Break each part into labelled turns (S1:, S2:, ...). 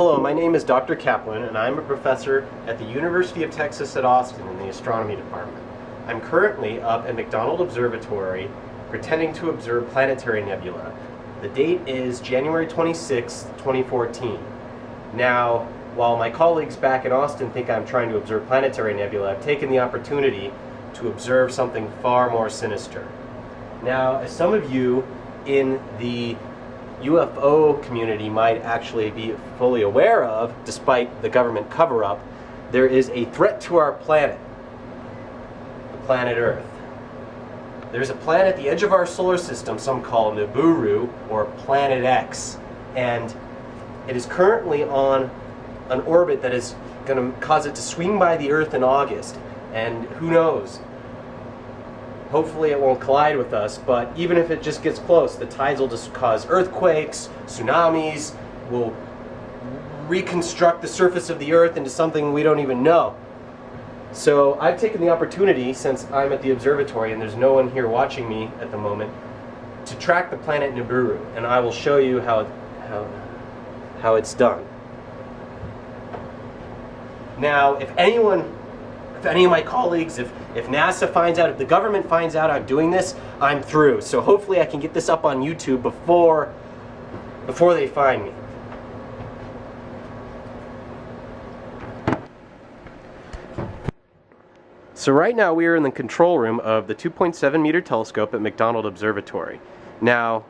S1: Hello, my name is Dr. Kaplan, and I'm a professor at the University of Texas at Austin in the astronomy department. I'm currently up at McDonald Observatory pretending to observe planetary nebula. The date is January 26, 2014. Now, while my colleagues back in Austin think I'm trying to observe planetary nebula, I've taken the opportunity to observe something far more sinister. Now, as some of you in the UFO community might actually be fully aware of, despite the government cover-up, there is a threat to our planet, the planet Earth. There's a planet at the edge of our solar system some call Nibiru, or Planet X, and it is currently on an orbit that is going to cause it to swing by the Earth in August, and who knows? Hopefully it won't collide with us, but even if it just gets close, the tides will just cause earthquakes, tsunamis, will reconstruct the surface of the Earth into something we don't even know. So I've taken the opportunity, since I'm at the observatory and there's no one here watching me at the moment, to track the planet Nibiru, and I will show you how it's done. Now, if any of my colleagues, if NASA finds out, if the government finds out I'm doing this, I'm through. So hopefully I can get this up on YouTube before they find me. So right now we are in the control room of the 2.7 meter telescope at McDonald Observatory. Now,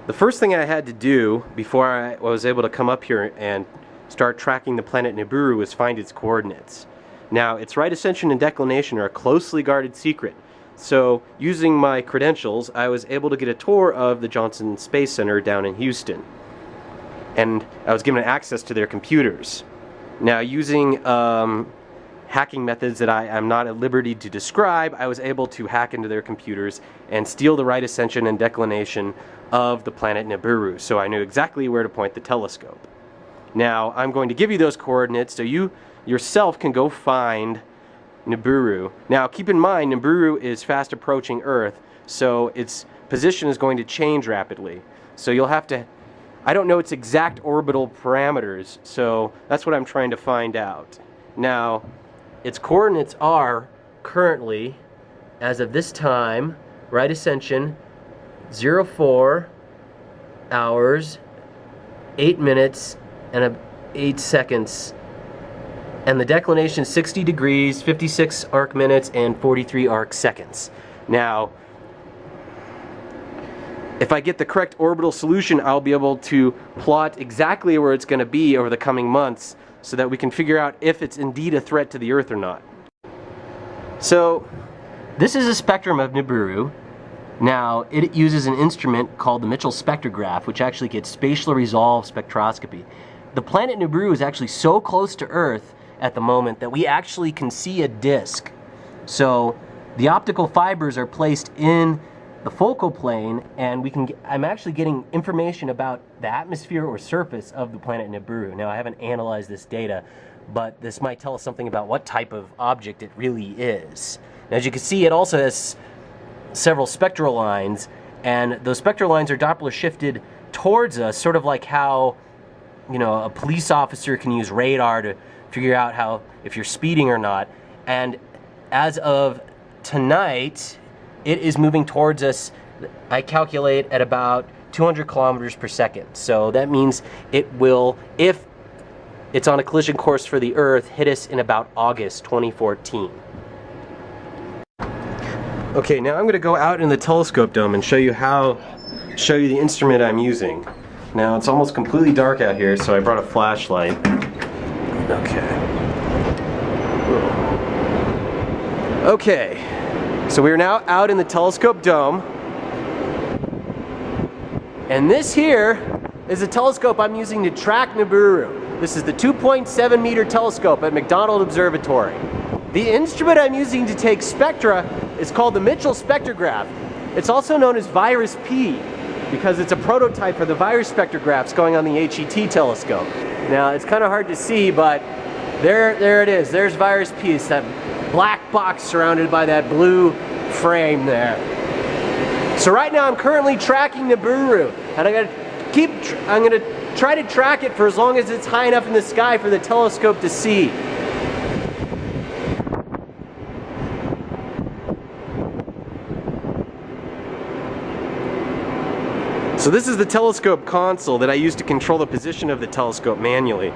S1: the first thing I had to do before I was able to come up here and start tracking the planet Nibiru was find its coordinates. Now, its right ascension and declination are a closely guarded secret. So, using my credentials, I was able to get a tour of the Johnson Space Center down in Houston. And I was given access to their computers. Now, using hacking methods that I am not at liberty to describe, I was able to hack into their computers and steal the right ascension and declination of the planet Nibiru. So I knew exactly where to point the telescope. Now, I'm going to give you those coordinates so you yourself can go find Nibiru. Now, keep in mind, Nibiru is fast approaching Earth, so its position is going to change rapidly. So you'll have to, I don't know its exact orbital parameters, so that's what I'm trying to find out. Now, its coordinates are currently, as of this time, right ascension, 04 hours, 8 minutes, and 8 seconds. And the declination is 60 degrees, 56 arc minutes, and 43 arc seconds. Now, if I get the correct orbital solution, I'll be able to plot exactly where it's going to be over the coming months so that we can figure out if it's indeed a threat to the Earth or not. So, this is a spectrum of Nibiru. Now, it uses an instrument called the Mitchell spectrograph, which actually gets spatially resolved spectroscopy. The planet Nibiru is actually so close to Earth at the moment that we actually can see a disk. So the optical fibers are placed in the focal plane, and I'm actually getting information about the atmosphere or surface of the planet Nibiru. Now, I haven't analyzed this data, but this might tell us something about what type of object it really is. Now, as you can see, it also has several spectral lines, and those spectral lines are Doppler shifted towards us, sort of like how, you know, a police officer can use radar to figure out if you're speeding or not. And as of tonight, it is moving towards us, I calculate, at about 200 kilometers per second. So that means it will, if it's on a collision course for the Earth, hit us in about August 2014. Okay, now I'm going to go out in the telescope dome and show you the instrument I'm using. Now, it's almost completely dark out here, so I brought a flashlight. Okay, so we are now out in the telescope dome, and this here is a telescope I'm using to track Nibiru. This is the 2.7 meter telescope at McDonald Observatory. The instrument I'm using to take spectra is called the Mitchell spectrograph. It's also known as Virus P, because it's a prototype for the virus spectrographs going on the HET telescope. Now, it's kind of hard to see, but there it is. There's Virus P. It's that black box surrounded by that blue frame there. So right now I'm currently tracking Nibiru, and I'm gonna try to track it for as long as it's high enough in the sky for the telescope to see. So this is the telescope console that I use to control the position of the telescope manually.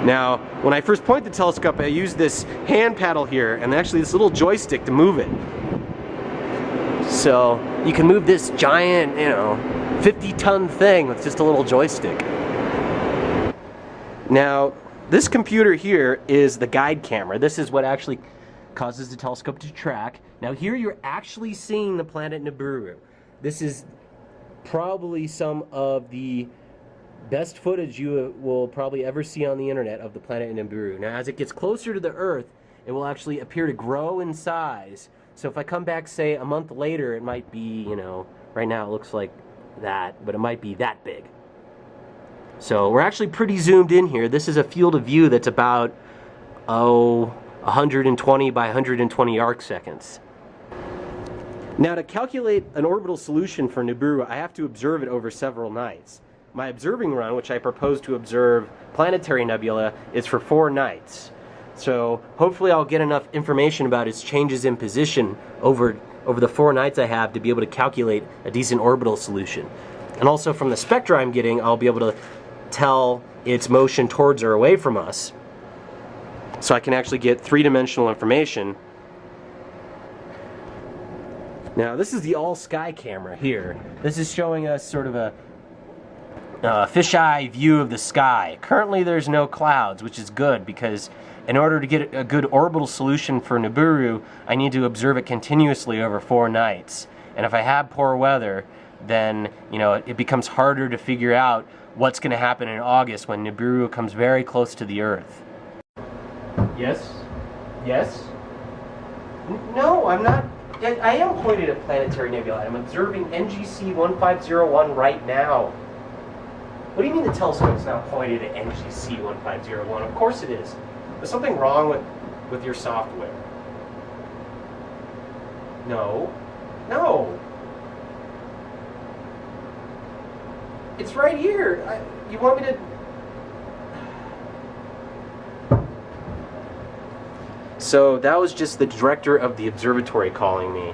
S1: Now, when I first point the telescope, I use this hand paddle here and actually this little joystick to move it. So you can move this giant, 50-ton thing with just a little joystick. Now, this computer here is the guide camera. This is what actually causes the telescope to track. Now here you're actually seeing the planet Nibiru. This is probably some of the best footage you will probably ever see on the internet of the planet Nibiru. Now as it gets closer to the Earth, it will actually appear to grow in size. So if I come back, say, a month later, it might be, right now it looks like that, but it might be that big. So we're actually pretty zoomed in here. This is a field of view that's about, 120 by 120 arc seconds. Now to calculate an orbital solution for Nibiru, I have to observe it over several nights. My observing run, which I propose to observe planetary nebula, is for 4 nights. So hopefully I'll get enough information about its changes in position over the 4 nights I have to be able to calculate a decent orbital solution. And also from the spectra I'm getting, I'll be able to tell its motion towards or away from us. So I can actually get 3-dimensional information. Now this is the all-sky camera here. This is showing us sort of a fisheye view of the sky. Currently there's no clouds, which is good because in order to get a good orbital solution for Nibiru, I need to observe it continuously over 4 nights. And if I have poor weather, then it becomes harder to figure out what's going to happen in August when Nibiru comes very close to the Earth. Yes? Yes? No, I'm not. I am pointed at planetary nebula. I'm observing NGC 1501 right now. What do you mean the telescope's now pointed at NGC 1501? Of course it is. There's something wrong with your software. No. No. It's right here. You want me to... So that was just the director of the observatory calling me,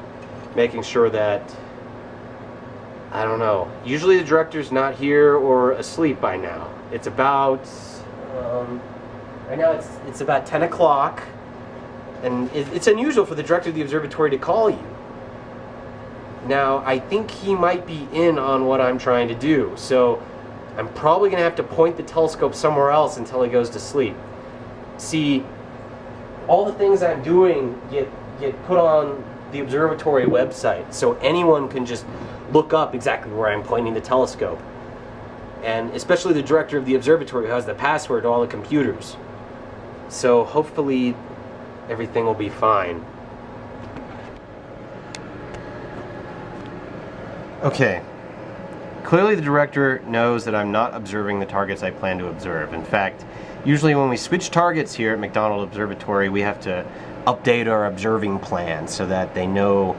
S1: making sure that, I don't know, usually the director's not here or asleep by now. It's about, right now it's about 10 o'clock, and it's unusual for the director of the observatory to call you. Now, I think he might be in on what I'm trying to do, so I'm probably going to have to point the telescope somewhere else until he goes to sleep. See, all the things I'm doing get put on the observatory website, so anyone can just look up exactly where I'm pointing the telescope. And especially the director of the observatory who has the password to all the computers. So hopefully everything will be fine. Okay. Clearly the director knows that I'm not observing the targets I plan to observe. In fact, usually when we switch targets here at McDonald Observatory, we have to update our observing plan so that they know,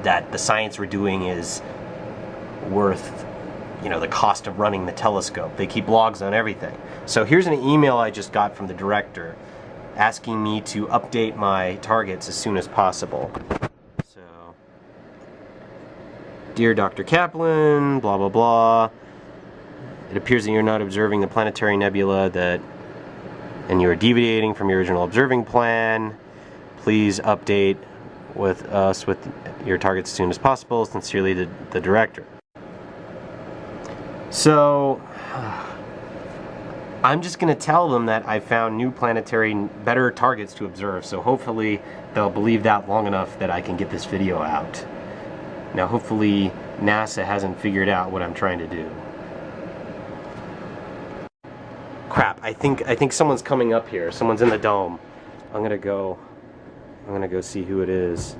S1: that the science we're doing is worth, the cost of running the telescope. They keep logs on everything. So here's an email I just got from the director asking me to update my targets as soon as possible. So, dear Dr. Kaplan, blah blah blah. It appears that you're not observing the planetary nebula and you are deviating from your original observing plan. Please update with us with your targets as soon as possible. Sincerely, the director. So, I'm just going to tell them that I found new planetary, better targets to observe. So hopefully they'll believe that long enough that I can get this video out. Now hopefully NASA hasn't figured out what I'm trying to do. Crap, I think someone's coming up here. Someone's in the dome. I'm gonna go see who it is.